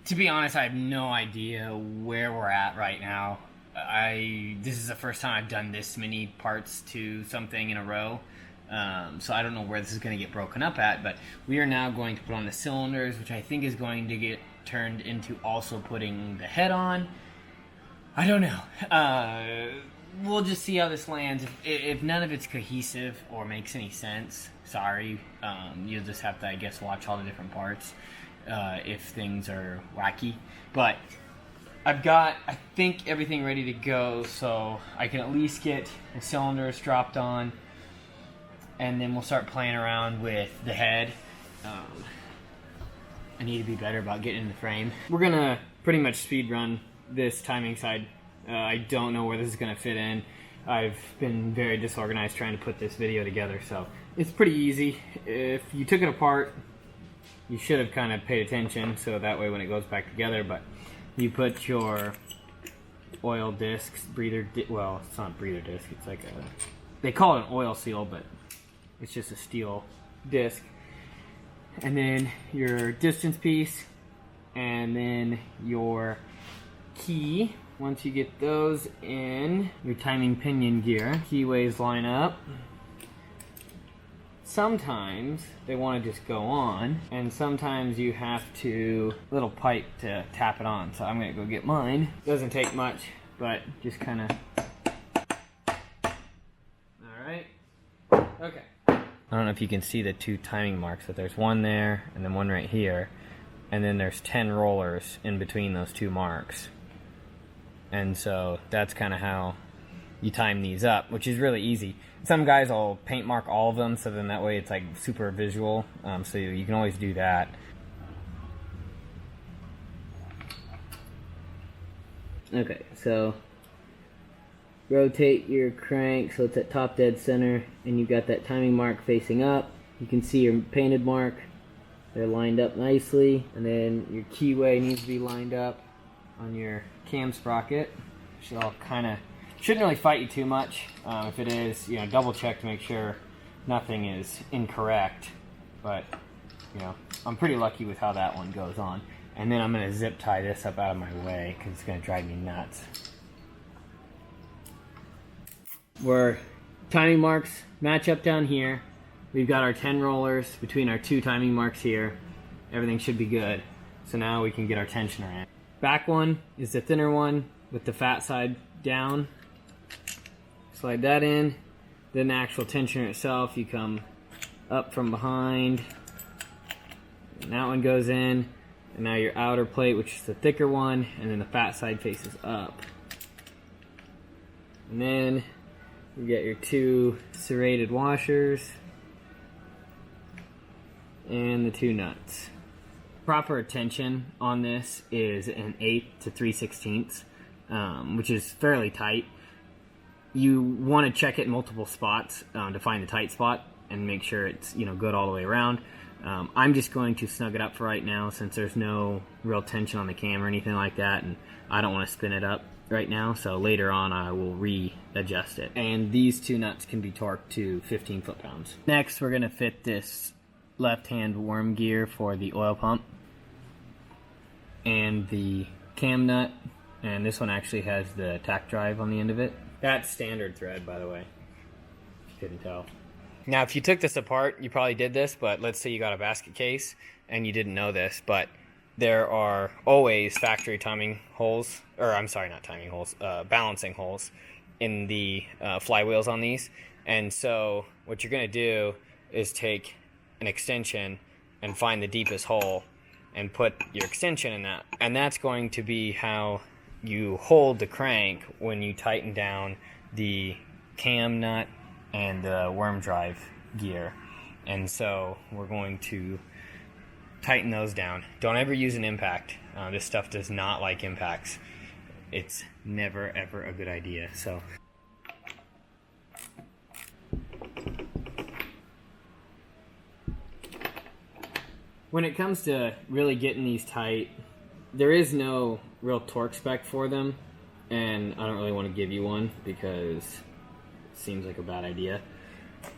To be honest, I have no idea where we're at right now. This is the first time I've done this many parts to something in a row. So I don't know where this is going to get broken up at, but we are now going to put on the cylinders, which I think is going to get turned into also putting the head on. I don't know. We'll just see how this lands. If none of it's cohesive or makes any sense, sorry. You'll just have to, I guess, watch all the different parts if things are wacky. But I've got, I think, everything ready to go, so I can at least get the cylinders dropped on, and then we'll start playing around with the head. I need to be better about getting in the frame. We're gonna pretty much speed run this timing side. I don't know where this is gonna fit in. I've been very disorganized trying to put this video together, so it's pretty easy. If you took it apart, you should have kind of paid attention, so that way when it goes back together, but you put your oil discs, well, it's not breather disc, it's like they call it an oil seal, but it's just a steel disc. And then your distance piece, and then your key. Once you get those in, your timing pinion gear, keyways line up. Sometimes they want to just go on, and sometimes you have to little pipe to tap it on. So I'm gonna go get mine. Doesn't take much, but just kind of. All right. Okay. I don't know if you can see the two timing marks, but there's one there and then one right here, and then there's 10 rollers in between those two marks. And so that's kind of how you time these up, which is really easy. Some guys will paint mark all of them, so then that way it's like super visual, so you can always do that. Okay, so rotate your crank so it's at top dead center, and you've got that timing mark facing up. You can see your painted mark. They're lined up nicely, and then your keyway needs to be lined up on your cam sprocket. Should all kind of, shouldn't really fight you too much. If it is, you know, double check to make sure nothing is incorrect. But, you know, I'm pretty lucky with how that one goes on. And then I'm going to zip tie this up out of my way because it's going to drive me nuts. Where timing marks match up down here, we've got our 10 rollers between our two timing marks here. Everything should be good. So now we can get our tensioner in. Back one is the thinner one with the fat side down. Slide that in. Then the actual tensioner itself, you come up from behind. And that one goes in. And now your outer plate, which is the thicker one, and then the fat side faces up. And then you get your two serrated washers and the two nuts. Proper tension on this is an 1/8 to 3/16, which is fairly tight. You want to check it in multiple spots to find the tight spot and make sure it's, you know, good all the way around. I'm just going to snug it up for right now since there's no real tension on the cam or anything like that, and I don't want to spin it up right now, so later on I will readjust it. And these two nuts can be torqued to 15 foot-pounds. Next, we're going to fit this left-hand worm gear for the oil pump and the cam nut, and this one actually has the tack drive on the end of it. That's standard thread, by the way, if you couldn't tell. Now, if you took this apart, you probably did this, but let's say you got a basket case and you didn't know this, but there are always factory timing holes, or I'm sorry, not timing holes, balancing holes in the flywheels on these. And so what you're going to do is take an extension and find the deepest hole and put your extension in that. And that's going to be how you hold the crank when you tighten down the cam nut and the worm drive gear. And so we're going to tighten those down. Don't ever use an impact. This stuff does not like impacts. It's never ever a good idea. So when it comes to really getting these tight, there is no real torque spec for them, and I don't really want to give you one because it seems like a bad idea.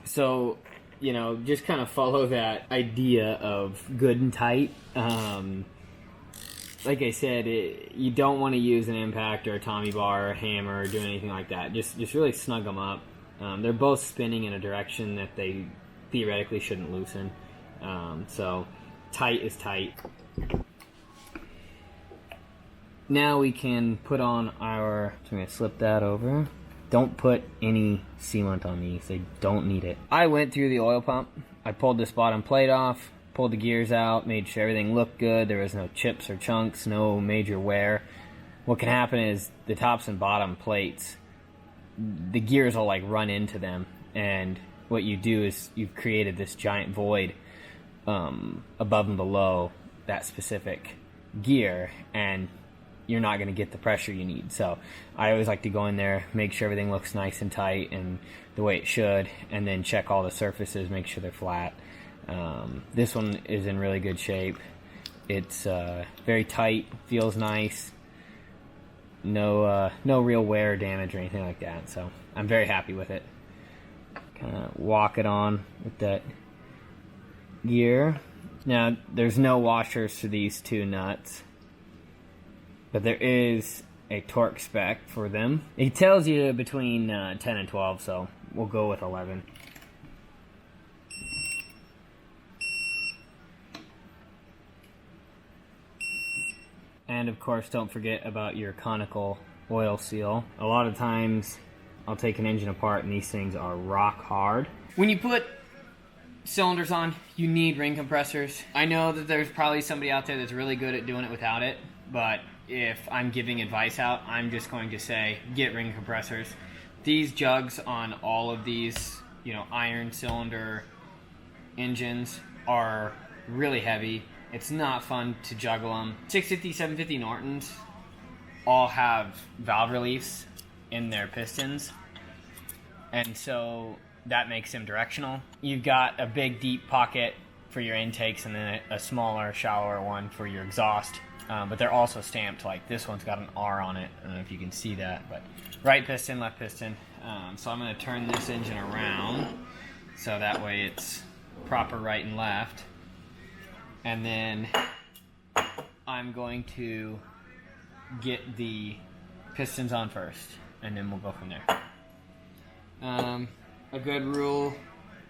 So, you know, just kind of follow that idea of good and tight. like I said, you don't want to use an impact or a Tommy bar or a hammer or do anything like that. Just really snug them up. They're both spinning in a direction that they theoretically shouldn't loosen. So tight is tight. Now we can put on our, so I'm going to slip that over. Don't put any sealant on these. They don't need it. I went through the oil pump. I pulled this bottom plate off, pulled the gears out, made sure everything looked good. There was no chips or chunks, no major wear. What can happen is the tops and bottom plates, the gears will like run into them. And what you do is you've created this giant void above and below that specific gear, and you're not going to get the pressure you need. So I always like to go in there, make sure everything looks nice and tight and the way it should, and then check all the surfaces, make sure they're flat. This one is in really good shape. It's very tight, feels nice. No real wear or damage or anything like that. So I'm very happy with it. Kind of walk it on with that gear. Now there's no washers for these two nuts, but there is a torque spec for them. It tells you between 10 and 12, so we'll go with 11. And of course, don't forget about your conical oil seal. A lot of times, I'll take an engine apart and these things are rock hard. When you put cylinders on, you need ring compressors. I know that there's probably somebody out there that's really good at doing it without it, but if I'm giving advice out, I'm just going to say get ring compressors. These jugs on all of these, iron cylinder engines are really heavy. It's not fun to juggle them. 650, 750 Nortons all have valve reliefs in their pistons, and so that makes them directional. You've got a big deep pocket for your intakes and then a smaller, shallower one for your exhaust. But they're also stamped, like this one's got an R on it. I don't know if you can see that, but right piston, left piston. So I'm going to turn this engine around so that way it's proper right and left. And then I'm going to get the pistons on first, and then we'll go from there. A good rule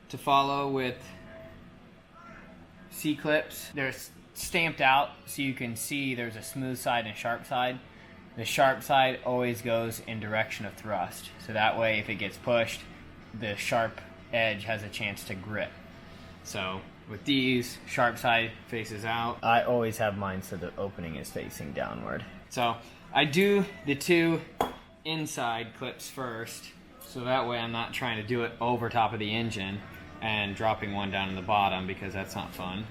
to follow with C-clips, they're stamped out so you can see there's a smooth side and a sharp side. The sharp side always goes in direction of thrust, so that way if it gets pushed, the sharp edge has a chance to grip. So with these, sharp side faces out. I always have mine so the opening is facing downward. So I do the two inside clips first, so that way I'm not trying to do it over top of the engine and dropping one down in the bottom, because that's not fun.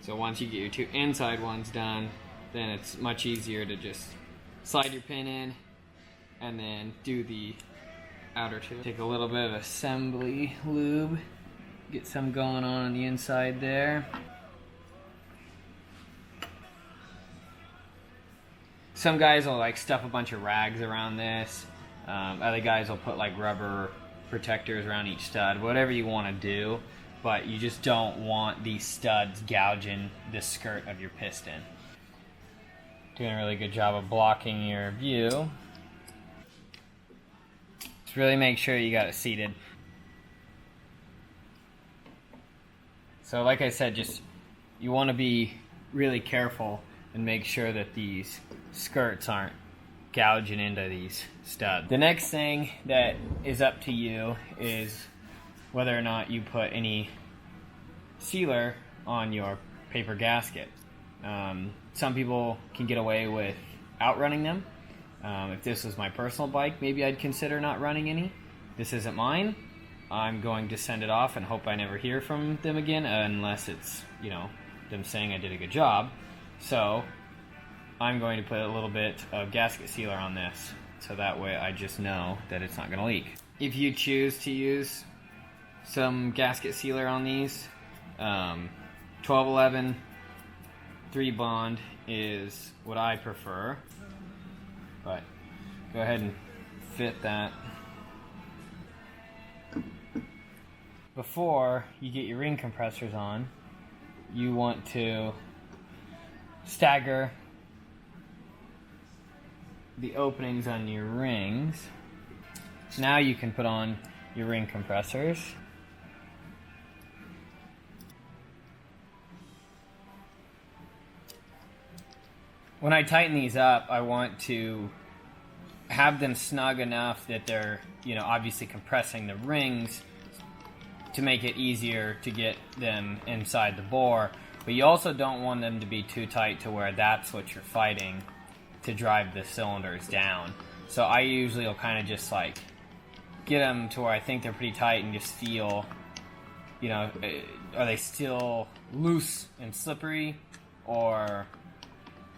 So once you get your two inside ones done, then it's much easier to just slide your pin in and then do the outer two. Take a little bit of assembly lube, get some going on the inside there. Some guys will like stuff a bunch of rags around this. Other guys will put like rubber protectors around each stud, whatever you want to do. But you just don't want these studs gouging the skirt of your piston. Doing a really good job of blocking your view. Just really make sure you got it seated. So like I said, just you want to be really careful and make sure that these skirts aren't gouging into these studs. The next thing that is up to you is whether or not you put any sealer on your paper gasket. Some people can get away with outrunning them. If this was my personal bike, maybe I'd consider not running any. This isn't mine. I'm going to send it off and hope I never hear from them again, unless it's, them saying I did a good job. So I'm going to put a little bit of gasket sealer on this, so that way I just know that it's not going to leak. If you choose to use some gasket sealer on these, 1211 3 bond is what I prefer, but go ahead and fit that. Before you get your ring compressors on, you want to stagger the openings on your rings. Now you can put on your ring compressors. When I tighten these up, I want to have them snug enough that they're, obviously compressing the rings to make it easier to get them inside the bore. But you also don't want them to be too tight to where that's what you're fighting to drive the cylinders down. So I usually will kind of just like get them to where I think they're pretty tight and just feel, are they still loose and slippery, or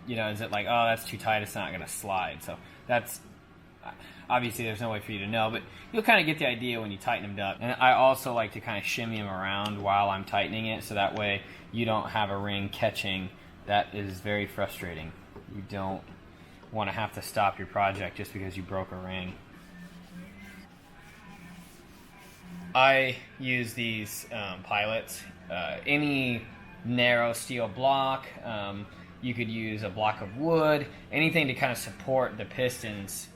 is it like, oh, that's too tight, it's not going to slide. So that's, obviously there's no way for you to know, but you'll kind of get the idea when you tighten them up. And I also like to kind of shimmy them around while I'm tightening it, so that way you don't have a ring catching. That is very frustrating. You don't want to have to stop your project just because you broke a ring. I use these pilots. Any narrow steel block, you could use a block of wood, anything to kind of support the pistons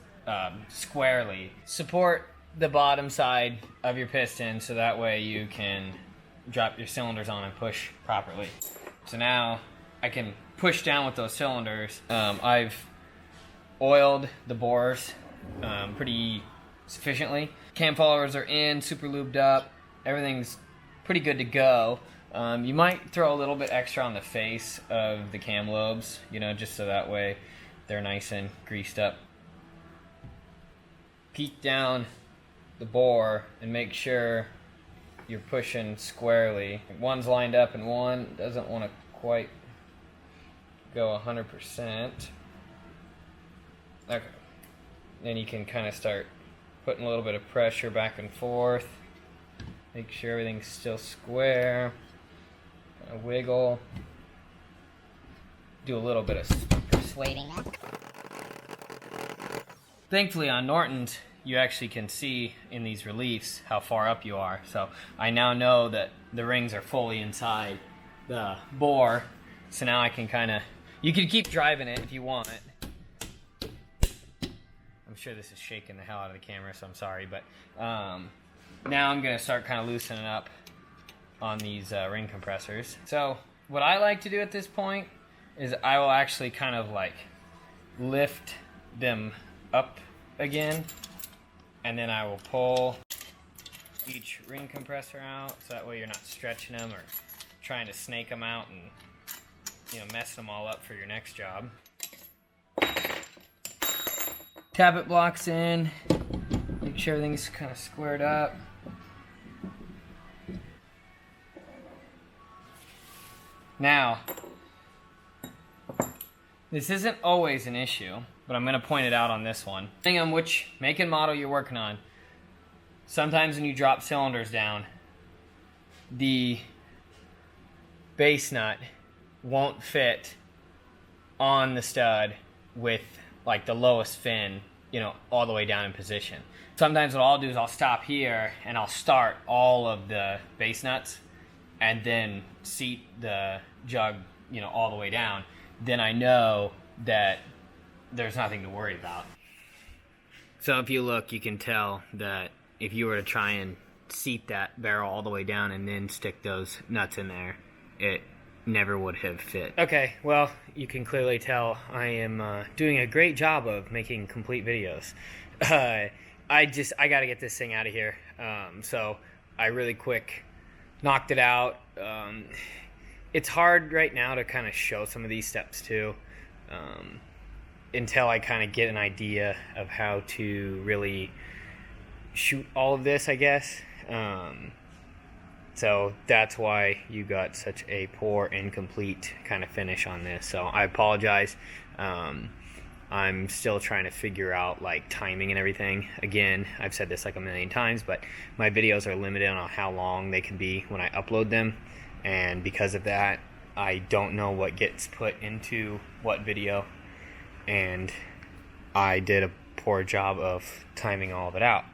squarely. Support the bottom side of your piston so that way you can drop your cylinders on and push properly. So now I can push down with those cylinders. I've oiled the bores pretty sufficiently. Cam followers are in, super lubed up. Everything's pretty good to go. You might throw a little bit extra on the face of the cam lobes, just so that way they're nice and greased up. Peek down the bore and make sure you're pushing squarely. One's lined up and one doesn't want to quite go 100%. Okay. Then you can kind of start putting a little bit of pressure back and forth. Make sure everything's still square. Kind of wiggle. Do a little bit of persuading. Thankfully on Norton's, you actually can see in these reliefs how far up you are. So I now know that the rings are fully inside the bore. So now I can kind of, you can keep driving it if you want. I'm sure this is shaking the hell out of the camera, so I'm sorry. But now I'm going to start kind of loosening up on these ring compressors. So what I like to do at this point is I will actually kind of like lift them up again, and then I will pull each ring compressor out, so that way you're not stretching them or trying to snake them out and messing them all up for your next job. Tappet blocks in, make sure everything's kind of squared up. Now, this isn't always an issue, but I'm going to point it out on this one. Depending on which make and model you're working on, sometimes when you drop cylinders down, the base nut won't fit on the stud with like the lowest fin, all the way down in position. Sometimes what I'll do is I'll stop here and I'll start all of the base nuts and then seat the jug, all the way down. Then I know that there's nothing to worry about. So if you look, you can tell that if you were to try and seat that barrel all the way down and then stick those nuts in there, it never would have fit. Okay, well, you can clearly tell I am doing a great job of making complete videos. I gotta get this thing out of here. So I really quick knocked it out. It's hard right now to kind of show some of these steps too, until I kind of get an idea of how to really shoot all of this, I guess. So that's why you got such a poor, incomplete kind of finish on this. So I apologize. I'm still trying to figure out like timing and everything. Again, I've said this like a million times, but my videos are limited on how long they can be when I upload them. And because of that, I don't know what gets put into what video. And I did a poor job of timing all of it out.